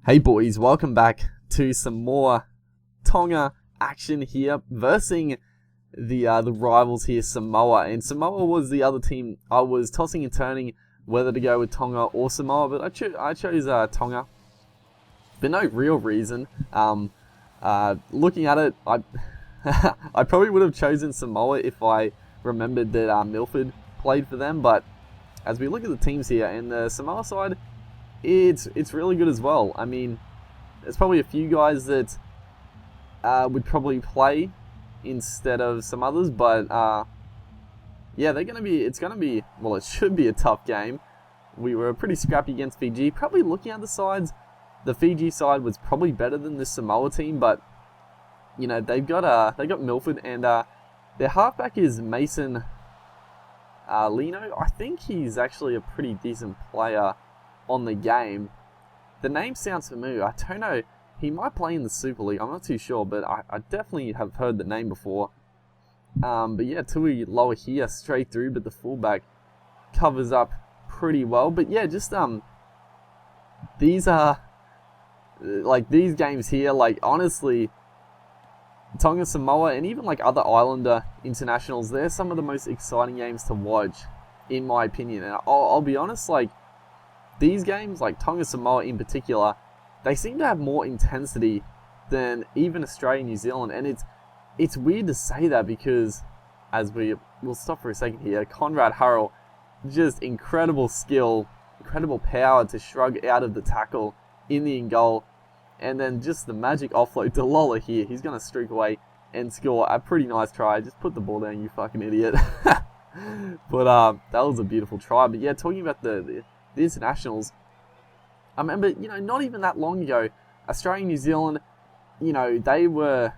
Hey boys, welcome back to some more Tonga action here versus the rivals here, Samoa. And Samoa was the other team I was tossing and turning whether to go with Tonga or Samoa, but I chose Tonga for no real reason. Looking at it, I I probably would have chosen Samoa if I remembered that Milford played for them, but as we look at the teams here, and the Samoa side, it's really good as well. I mean, there's probably a few guys that would probably play instead of some others, but yeah, well, it should be a tough game. We were pretty scrappy against Fiji. Probably looking at the sides, the Fiji side was probably better than the Samoa team, but you know, they got Milford, and their halfback is Mason Lino. I think he's actually a pretty decent player on the game. The name sounds familiar. I don't know. He might play in the Super League. I'm not too sure, but I definitely have heard the name before. But yeah, Tui lower here, straight through, but the fullback covers up pretty well. But yeah, just these are like these games here. Like honestly, Tonga, Samoa, and even like other Islander internationals, they're some of the most exciting games to watch, in my opinion. And I'll be honest, like, these games, like Tonga, Samoa in particular, they seem to have more intensity than even Australia and New Zealand. And it's weird to say that because, as we'll stop for a second here, Conrad Hurrell, just incredible skill, incredible power to shrug out of the tackle in the in goal. And then just the magic offload to Lola here. He's going to streak away and score a pretty nice try. Just put the ball down, you fucking idiot. But that was a beautiful try. But yeah, talking about the internationals, I remember, you know, not even that long ago, Australia and New Zealand, you know, they were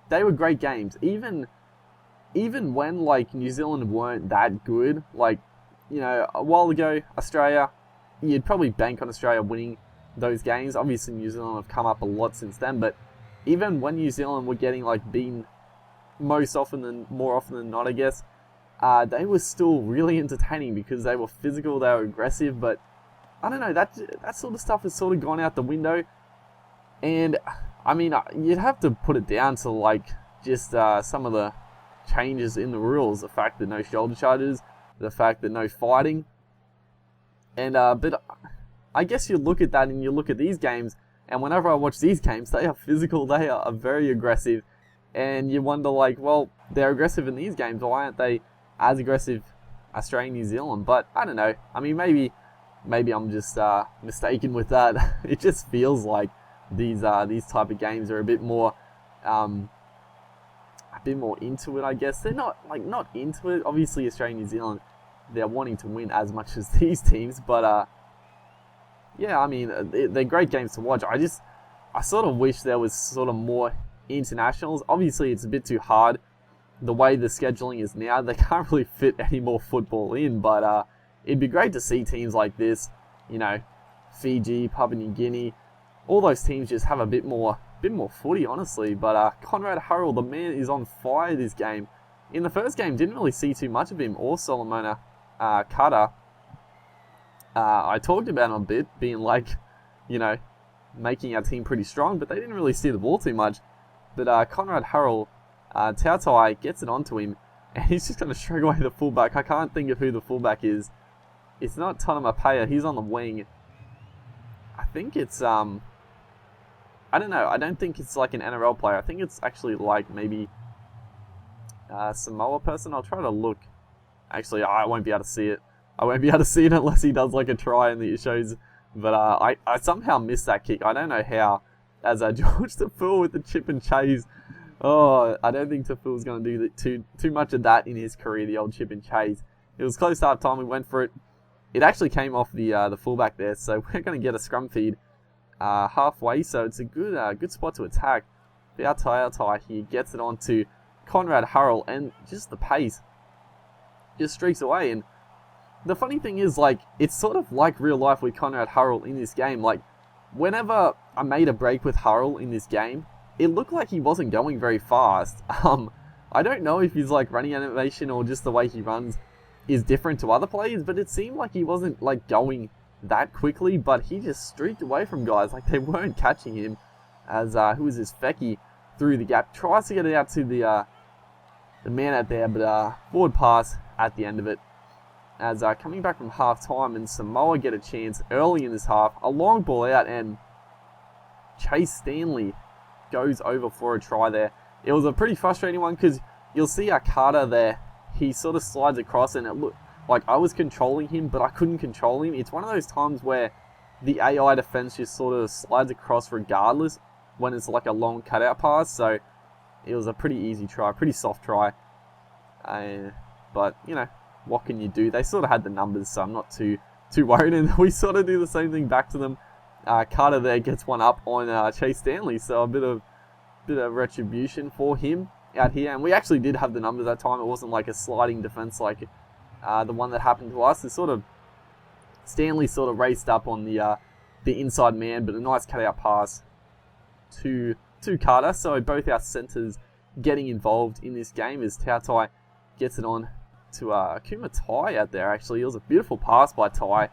great games. Even when, like, New Zealand weren't that good, like, you know, a while ago, Australia, you'd probably bank on Australia winning those games. Obviously, New Zealand have come up a lot since then, but even when New Zealand were getting, like, beaten more often than not, I guess, they were still really entertaining because they were physical, they were aggressive, but I don't know, that sort of stuff has sort of gone out the window. And I mean, you'd have to put it down to like just some of the changes in the rules, the fact that no shoulder charges, the fact that no fighting, and but I guess you look at that and you look at these games, and whenever I watch these games, they are physical, they are very aggressive, and you wonder, like, well, they're aggressive in these games, why aren't they as aggressive Australia and New Zealand? But I don't know. I mean, maybe I'm just mistaken with that. It just feels like these type of games are a bit more into it, I guess. They're not into it. Obviously, Australia and New Zealand, they're wanting to win as much as these teams, but yeah, I mean, they're great games to watch. I sort of wish there was sort of more internationals. Obviously, it's a bit too hard. The way the scheduling is now, they can't really fit any more football in, but it'd be great to see teams like this, you know, Fiji, Papua New Guinea, all those teams just have a bit more footy, honestly. But Conrad Hurrell, the man, is on fire this game. In the first game, didn't really see too much of him, or Solomona Kata. I talked about him a bit, being like, you know, making our team pretty strong, but they didn't really see the ball too much. But Conrad Hurrell, Tautai gets it onto him, and he's just going to shrug away the fullback. I can't think of who the fullback is. It's not Tonamapea, he's on the wing. I think it's, I don't know, I don't think it's like an NRL player. I think it's actually like maybe Samoa person. I'll try to look. Actually, I won't be able to see it. I won't be able to see it unless he does like a try and it shows. But I somehow missed that kick. I don't know how. As George Tafua with the chip and chase. Oh, I don't think Tafua's going to do too much of that in his career, the old chip and chase. It was close to half time, we went for it. It actually came off the fullback there, so we're going to get a scrum feed halfway, so it's a good spot to attack. Tautai here gets it on to Conrad Hurrell, and just the pace just streaks away. And the funny thing is, like, it's sort of like real life with Conrad Hurrell in this game. Like, whenever I made a break with Hurrell in this game, it looked like he wasn't going very fast. I don't know if he's like running animation or just the way he runs is different to other players, but it seemed like he wasn't like going that quickly, but he just streaked away from guys. Like, they weren't catching him. As, who was this? Fecky through the gap. Tries to get it out to the man out there, but forward pass at the end of it. As coming back from half time, and Samoa get a chance early in this half. A long ball out, and Chase Stanley goes over for a try there. It was a pretty frustrating one because you'll see Carter there. He sort of slides across, and it looked like I was controlling him, but I couldn't control him. It's one of those times where the AI defense just sort of slides across regardless when it's like a long cutout pass. So it was a pretty easy try, pretty soft try. But, you know, what can you do? They sort of had the numbers, so I'm not too worried. And we sort of do the same thing back to them. Carter there gets one up on Chase Stanley, so a bit of retribution for him out here. And we actually did have the numbers that time. It wasn't like a sliding defense like the one that happened to us. It's sort of Stanley sort of raced up on the inside man, but a nice cutout pass to Carter. So both our centres getting involved in this game as Tautai gets it on to Akuma Tai out there. Actually, it was a beautiful pass by Tai.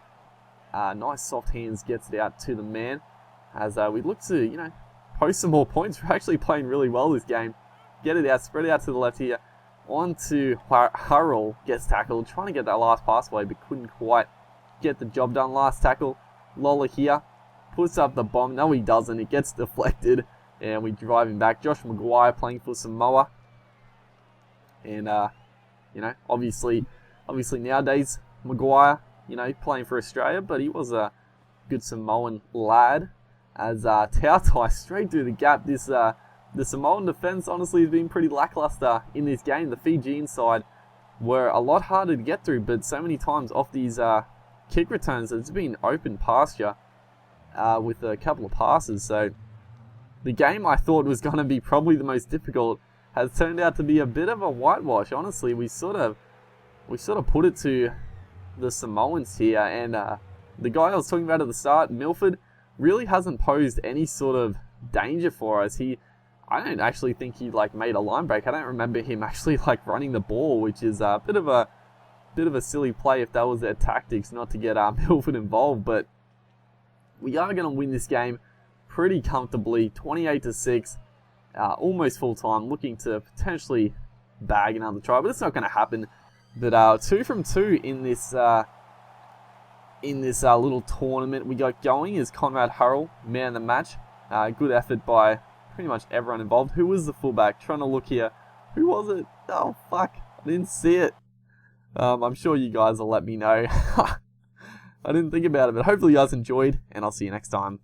Nice soft hands, gets it out to the man as we look to, you know, post some more points. We're actually playing really well this game. Get it out, spread it out to the left here. On to Hurrell, gets tackled, trying to get that last pass away, but couldn't quite get the job done. Last tackle, Lola here, puts up the bomb. No, he doesn't. It gets deflected, and we drive him back. Josh Maguire playing for Samoa. And, you know, obviously nowadays, Maguire, you know, playing for Australia, but he was a good Samoan lad. As Tautai straight through the gap. The Samoan defense honestly has been pretty lackluster in this game. The Fijian side were a lot harder to get through, but so many times off these kick returns, it's been open pasture with a couple of passes. So the game I thought was going to be probably the most difficult has turned out to be a bit of a whitewash. Honestly, we sort of put it to the Samoans here, and the guy I was talking about at the start, Milford, really hasn't posed any sort of danger for us. I don't actually think he like made a line break. I don't remember him actually like running the ball, which is a bit of a silly play if that was their tactics, not to get Milford involved. But we are going to win this game pretty comfortably, 28-6, almost full time, looking to potentially bag another try, but it's not going to happen. But 2 from 2 in this little tournament we got going is Conrad Hurrell, man of the match. Good effort by pretty much everyone involved. Who was the fullback? Trying to look here. Who was it? Oh, fuck. I didn't see it. I'm sure you guys will let me know. I didn't think about it, but hopefully you guys enjoyed, and I'll see you next time.